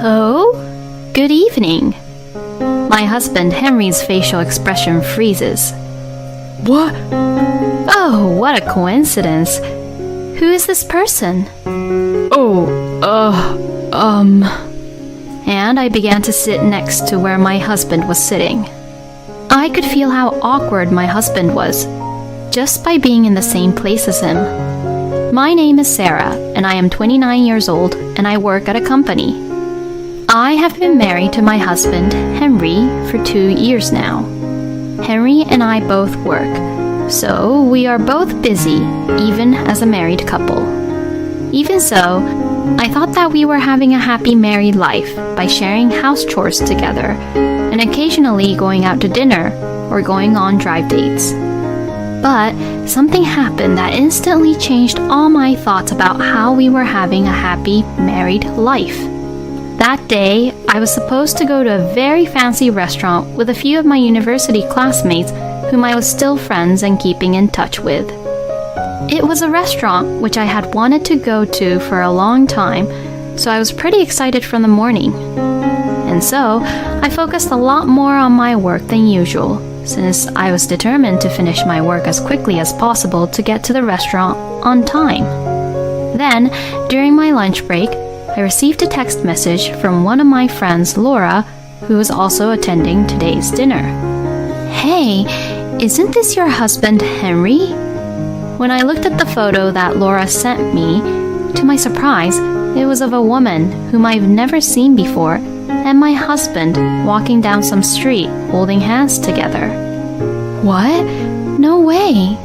Oh, good evening. My husband Henry's facial expression freezes. What? Oh, what a coincidence. Who is this person? And I began to sit next to where my husband was sitting. I could feel how awkward my husband was, just by being in the same place as him. My name is Sarah, and I am 29 years old, and I work at a company. I have been married to my husband, Henry, for 2 years now. Henry and I both work, so we are both busy, even as a married couple. Even so, I thought that we were having a happy married life by sharing house chores together and occasionally going out to dinner or going on drive dates. But something happened that instantly changed all my thoughts about how we were having a happy married life. That day, I was supposed to go to a very fancy restaurant with a few of my university classmates whom I was still friends and keeping in touch with. It was a restaurant which I had wanted to go to for a long time, so I was pretty excited from the morning. And so, I focused a lot more on my work than usual, since I was determined to finish my work as quickly as possible to get to the restaurant on time. Then, during my lunch break, I received a text message from one of my friends, Laura, who was also attending today's dinner. Hey, isn't this your husband, Henry? When I looked at the photo that Laura sent me, to my surprise, it was of a woman whom I've never seen before and my husband walking down some street holding hands together. What? No way!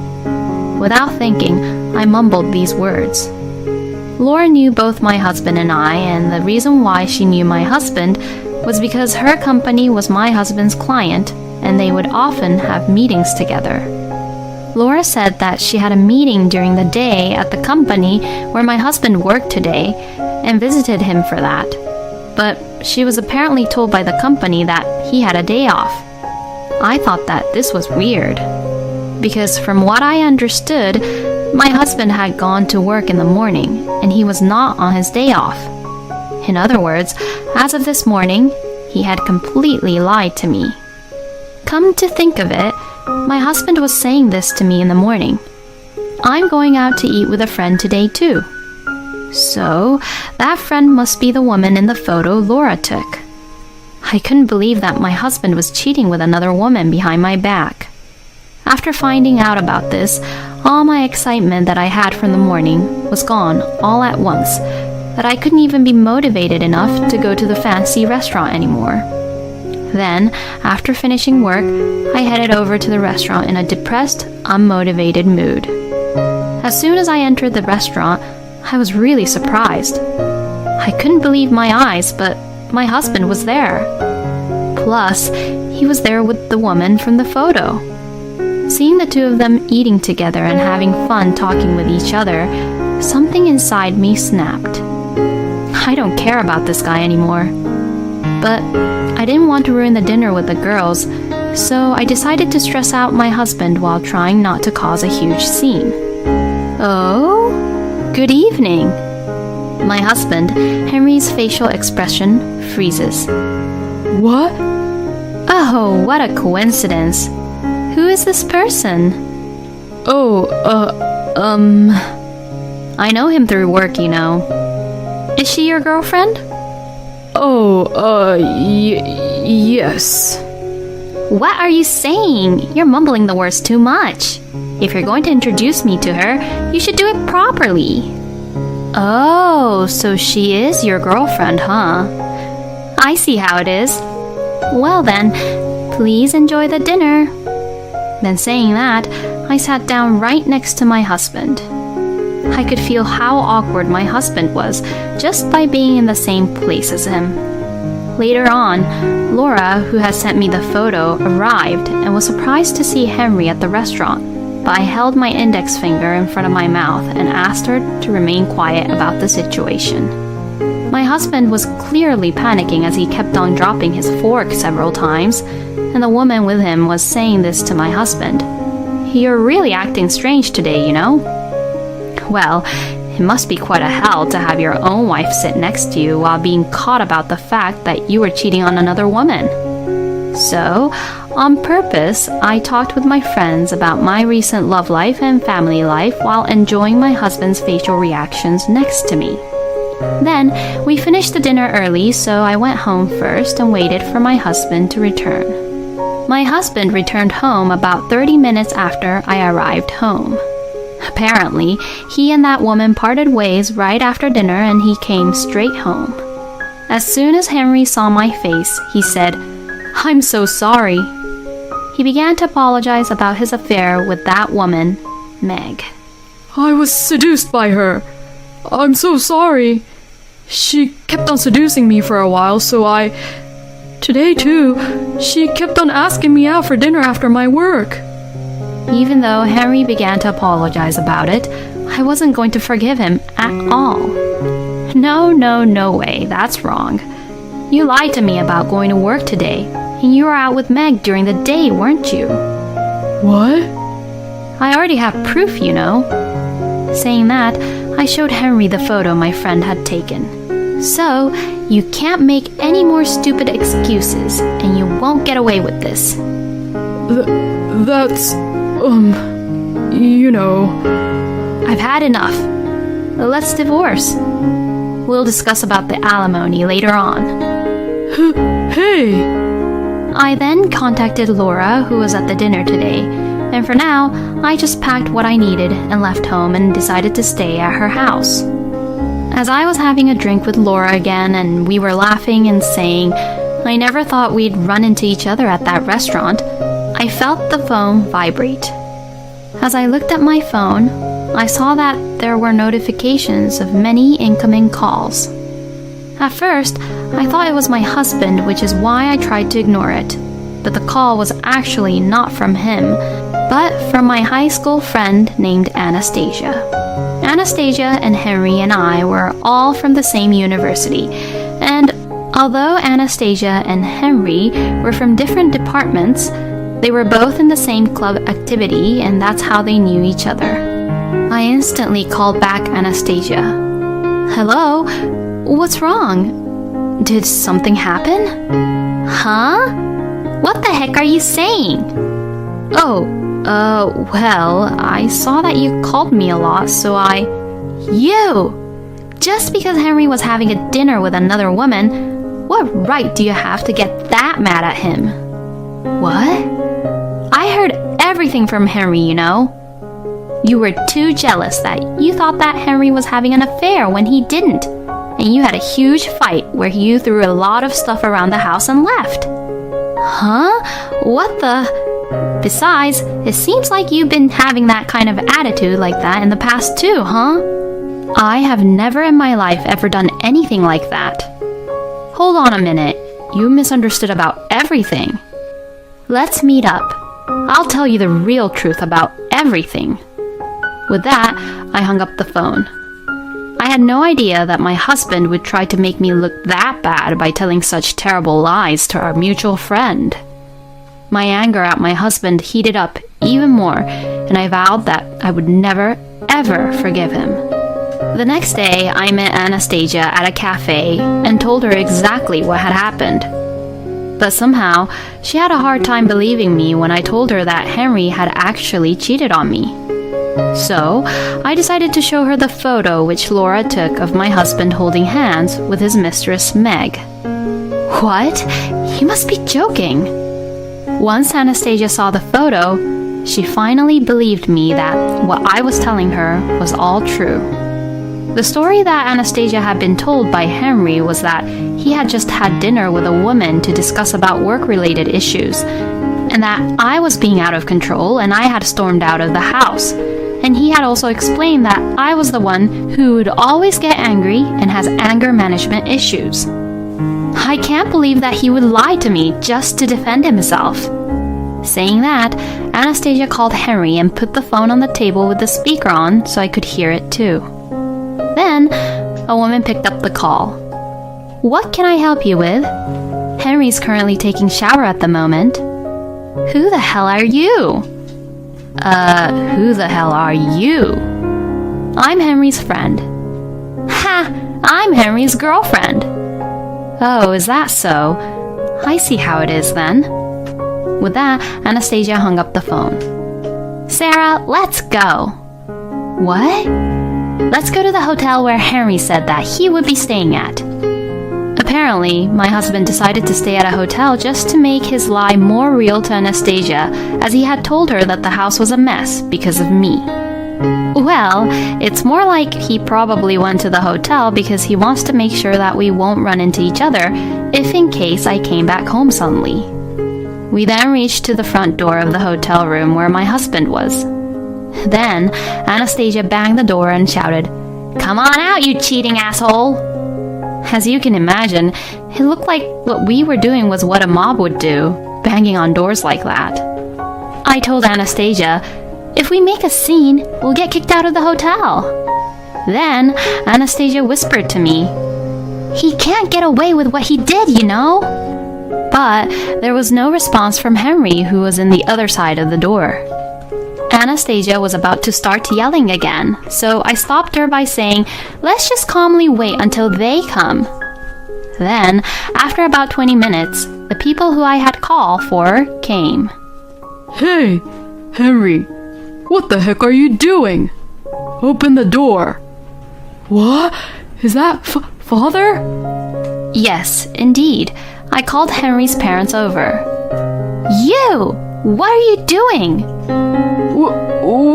Without thinking, I mumbled these words. Laura knew both my husband and I, and the reason why she knew my husband was because her company was my husband's client, and they would often have meetings together. Laura said that she had a meeting during the day at the company where my husband worked today and visited him for that. But she was apparently told by the company that he had a day off. I thought that this was weird, because from what I understood, my husband had gone to work in the morning and he was not on his day off. In other words, as of this morning, he had completely lied to me. Come to think of it, my husband was saying this to me in the morning. I'm going out to eat with a friend today too. So, that friend must be the woman in the photo Laura took. I couldn't believe that my husband was cheating with another woman behind my back. After finding out about this, all my excitement that I had from the morning was gone all at once, that I couldn't even be motivated enough to go to the fancy restaurant anymore. Then, after finishing work, I headed over to the restaurant in a depressed, unmotivated mood. As soon as I entered the restaurant, I was really surprised. I couldn't believe my eyes, but my husband was there. Plus, he was there with the woman from the photo. Seeing the two of them eating together and having fun talking with each other, something inside me snapped. I don't care about this guy anymore. But I didn't want to ruin the dinner with the girls, so I decided to stress out my husband while trying not to cause a huge scene. Oh, good evening. My husband, Henry's facial expression freezes. What? Oh, what a coincidence. Who is this person? I know him through work, you know. Is she your girlfriend? Yes. What are you saying? You're mumbling the words too much. If you're going to introduce me to her, you should do it properly. Oh, so she is your girlfriend, huh? I see how it is. Well then, please enjoy the dinner. Then saying that, I sat down right next to my husband. I could feel how awkward my husband was just by being in the same place as him. Later on, Laura, who had sent me the photo, arrived and was surprised to see Henry at the restaurant, but I held my index finger in front of my mouth and asked her to remain quiet about the situation. My husband was clearly panicking as he kept on dropping his fork several times, and the woman with him was saying this to my husband. You're really acting strange today, you know? Well, It must be quite a hell to have your own wife sit next to you while being caught about the fact that you were cheating on another woman. So, on purpose, I talked with my friends about my recent love life and family life while enjoying my husband's facial reactions next to me. Then, we finished the dinner early, so I went home first and waited for my husband to return. My husband returned home about 30 minutes after I arrived home. Apparently, he and that woman parted ways right after dinner and he came straight home. As soon as Henry saw my face, he said, "I'm so sorry." He began to apologize about his affair with that woman, Meg. I was seduced by her. I'm so sorry. She kept on seducing me for a while, so Today too, she kept on asking me out for dinner after my work. Even though Henry began to apologize about it, I wasn't going to forgive him at all. No way, that's wrong. You lied to me about going to work today, and you were out with Meg during the day, weren't you? What? I already have proof, you know. Saying that, I showed Henry the photo my friend had taken. So, you can't make any more stupid excuses, and you won't get away with this. That's... you know... I've had enough. Let's divorce. We'll discuss about the alimony later on. Hey! I then contacted Laura, who was at the dinner today, and for now, I just packed what I needed and left home and decided to stay at her house. As I was having a drink with Laura again and we were laughing and saying, I never thought we'd run into each other at that restaurant, I felt the phone vibrate. As I looked at my phone, I saw that there were notifications of many incoming calls. At first, I thought it was my husband, which is why I tried to ignore it. But the call was actually not from him, but from my high school friend named Anastasia. Anastasia and Henry and I were all from the same university, and although Anastasia and Henry were from different departments, they were both in the same club activity, and that's how they knew each other. I instantly called back Anastasia. Hello? What's wrong? Did something happen? Huh? What the heck are you saying? Well, I saw that you called me a lot, so You! Just because Henry was having a dinner with another woman, what right do you have to get that mad at him? What? I heard everything from Henry, you know. You were too jealous that you thought that Henry was having an affair when he didn't, and you had a huge fight where you threw a lot of stuff around the house and left. Huh? What the... Besides, it seems like you've been having that kind of attitude like that in the past too, huh? I have never in my life ever done anything like that. Hold on a minute. You misunderstood about everything. Let's meet up. I'll tell you the real truth about everything. With that, I hung up the phone. I had no idea that my husband would try to make me look that bad by telling such terrible lies to our mutual friend. My anger at my husband heated up even more, and I vowed that I would never, ever forgive him. The next day, I met Anastasia at a cafe and told her exactly what had happened. But somehow, she had a hard time believing me when I told her that Henry had actually cheated on me. So, I decided to show her the photo which Laura took of my husband holding hands with his mistress Meg. What? You must be joking. Once Anastasia saw the photo, she finally believed me that what I was telling her was all true. The story that Anastasia had been told by Henry was that he had just had dinner with a woman to discuss about work-related issues, and that I was being out of control and I had stormed out of the house. And he had also explained that I was the one who would always get angry and has anger management issues. I can't believe that he would lie to me just to defend himself. Saying that, Anastasia called Henry and put the phone on the table with the speaker on so I could hear it too. Then, a woman picked up the call. What can I help you with? Henry's currently taking shower at the moment. Who the hell are you? Who the hell are you? I'm Henry's friend. Ha! I'm Henry's girlfriend. Oh, is that so? I see how it is then. With that, Anastasia hung up the phone. Sarah, let's go. What? Let's go to the hotel where Henry said that he would be staying at. Apparently, my husband decided to stay at a hotel just to make his lie more real to Anastasia, as he had told her that the house was a mess because of me. Well, it's more like he probably went to the hotel because he wants to make sure that we won't run into each other if in case I came back home suddenly. We then reached to the front door of the hotel room where my husband was. Then, Anastasia banged the door and shouted, "Come on out, you cheating asshole!" As you can imagine, it looked like what we were doing was what a mob would do, banging on doors like that. I told Anastasia, "If we make a scene, we'll get kicked out of the hotel." Then, Anastasia whispered to me, "He can't get away with what he did, you know." But there was no response from Henry, who was in the other side of the door. Anastasia was about to start yelling again, so I stopped her by saying, "Let's just calmly wait until they come." Then, after about 20 minutes, the people who I had called for came. Hey, Henry, what the heck are you doing? Open the door. What? Is that Father? Yes, indeed. I called Henry's parents over. You! What are you doing?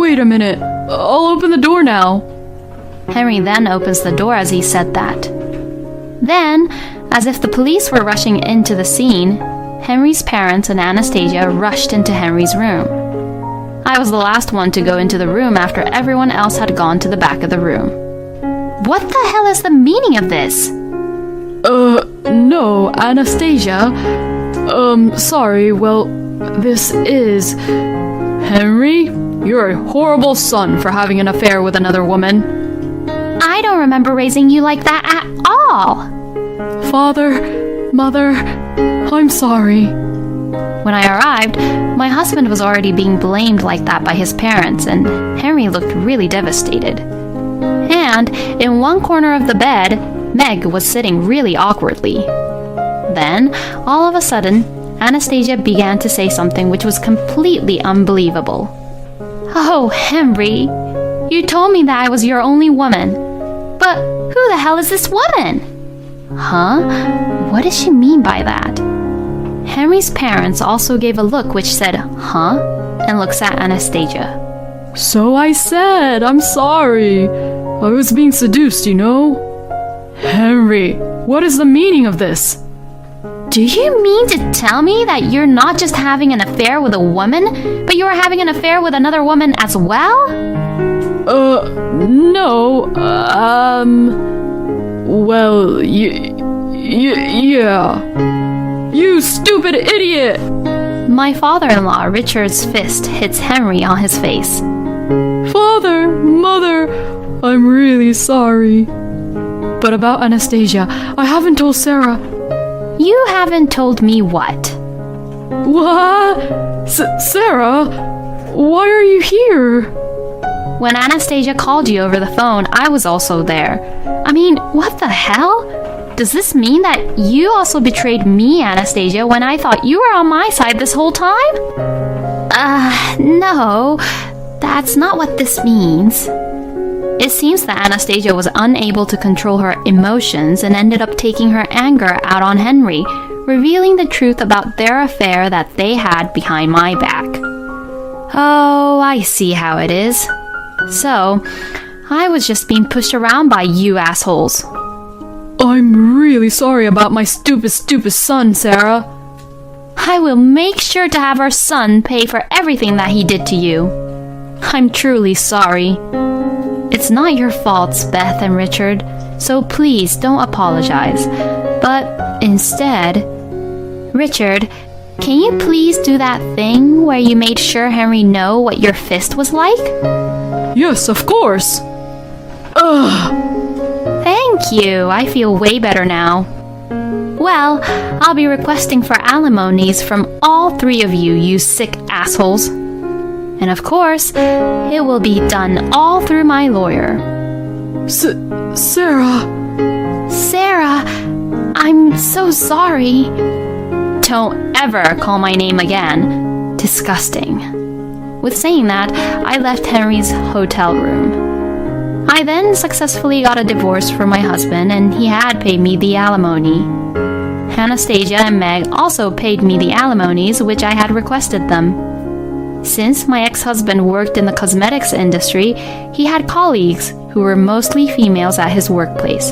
Wait a minute. I'll open the door now. Henry then opens the door as he said that. Then, as if the police were rushing into the scene, Henry's parents and Anastasia rushed into Henry's room. I was the last one to go into the room after everyone else had gone to the back of the room. What the hell is the meaning of this? No, Anastasia. Sorry, well, this is... Henry, you're a horrible son for having an affair with another woman. I don't remember raising you like that at all. Father, Mother, I'm sorry. When I arrived, my husband was already being blamed like that by his parents, and Henry looked really devastated. And in one corner of the bed, Meg was sitting really awkwardly. Then, all of a sudden, Anastasia began to say something which was completely unbelievable. "Oh, Henry, you told me that I was your only woman. But who the hell is this woman?" Huh? What does she mean by that? Henry's parents also gave a look which said, "Huh?" and looks at Anastasia. So I said, I'm sorry. I was being seduced, you know. Henry, what is the meaning of this? Do you mean to tell me that you're not just having an affair with a woman, but you are having an affair with another woman as well? No, well, yeah. You stupid idiot! My father-in-law, Richard's fist hits Henry on his face. Father, Mother, I'm really sorry. But about Anastasia, I haven't told Sarah. You haven't told me what? What? Sarah, why are you here? When Anastasia called you over the phone, I was also there. I mean, what the hell? Does this mean that you also betrayed me, Anastasia, when I thought you were on my side this whole time? No, that's not what this means. It seems that Anastasia was unable to control her emotions and ended up taking her anger out on Henry, revealing the truth about their affair that they had behind my back. Oh, I see how it is. So, I was just being pushed around by you assholes. I'm really sorry about my stupid son, Sarah. I will make sure to have our son pay for everything that he did to you. I'm truly sorry. It's not your faults, Beth and Richard, so please don't apologize. But instead, Richard, can you please do that thing where you made sure Henry know what your fist was like? Yes, of course. Ugh. Thank you. I feel way better now. Well, I'll be requesting for alimonies from all three of you, you sick assholes. And of course, it will be done all through my lawyer. Sarah. Sarah, I'm so sorry. Don't ever call my name again. Disgusting. With saying that, I left Henry's hotel room. I then successfully got a divorce from my husband, and he had paid me the alimony. Anastasia and Meg also paid me the alimonies, which I had requested them. Since my ex-husband worked in the cosmetics industry, he had colleagues who were mostly females at his workplace.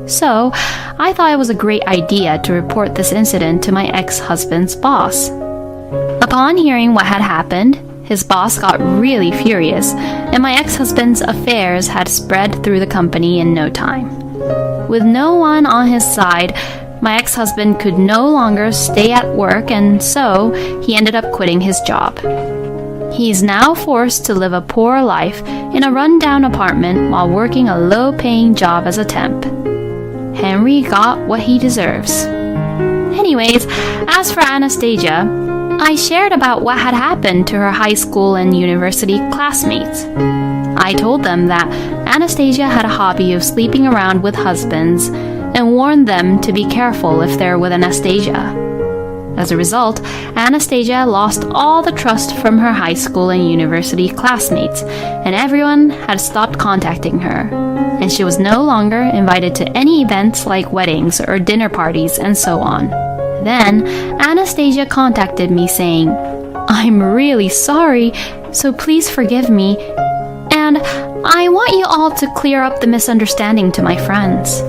So, I thought it was a great idea to report this incident to my ex-husband's boss. Upon hearing what had happened, his boss got really furious, and my ex-husband's affairs had spread through the company in no time. With no one on his side, my ex-husband could no longer stay at work, and so he ended up quitting his job. He is now forced to live a poor life in a rundown apartment while working a low-paying job as a temp. Henry got what he deserves. Anyways, as for Anastasia, I shared about what had happened to her high school and university classmates. I told them that Anastasia had a hobby of sleeping around with husbands and warned them to be careful if they're with Anastasia. As a result, Anastasia lost all the trust from her high school and university classmates, and everyone had stopped contacting her, and she was no longer invited to any events like weddings or dinner parties and so on. Then, Anastasia contacted me saying, "I'm really sorry, so please forgive me, and I want you all to clear up the misunderstanding to my friends."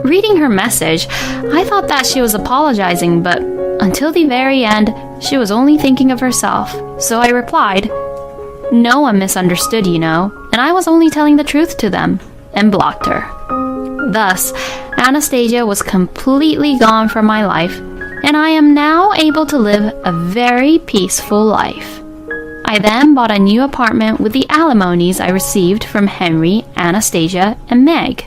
Reading her message, I thought that she was apologizing, but until the very end, she was only thinking of herself, so I replied, "No one misunderstood, you know, and I was only telling the truth to them," and blocked her. Thus, Anastasia was completely gone from my life, and I am now able to live a very peaceful life. I then bought a new apartment with the alimonies I received from Henry, Anastasia, and Meg.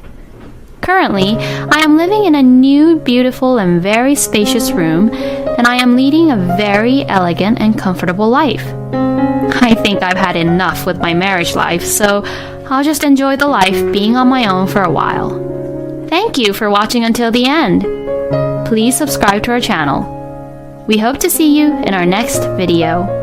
Currently, I am living in a new, beautiful, and very spacious room, and I am leading a very elegant and comfortable life. I think I've had enough with my marriage life, so I'll just enjoy the life being on my own for a while. Thank you for watching until the end. Please subscribe to our channel. We hope to see you in our next video.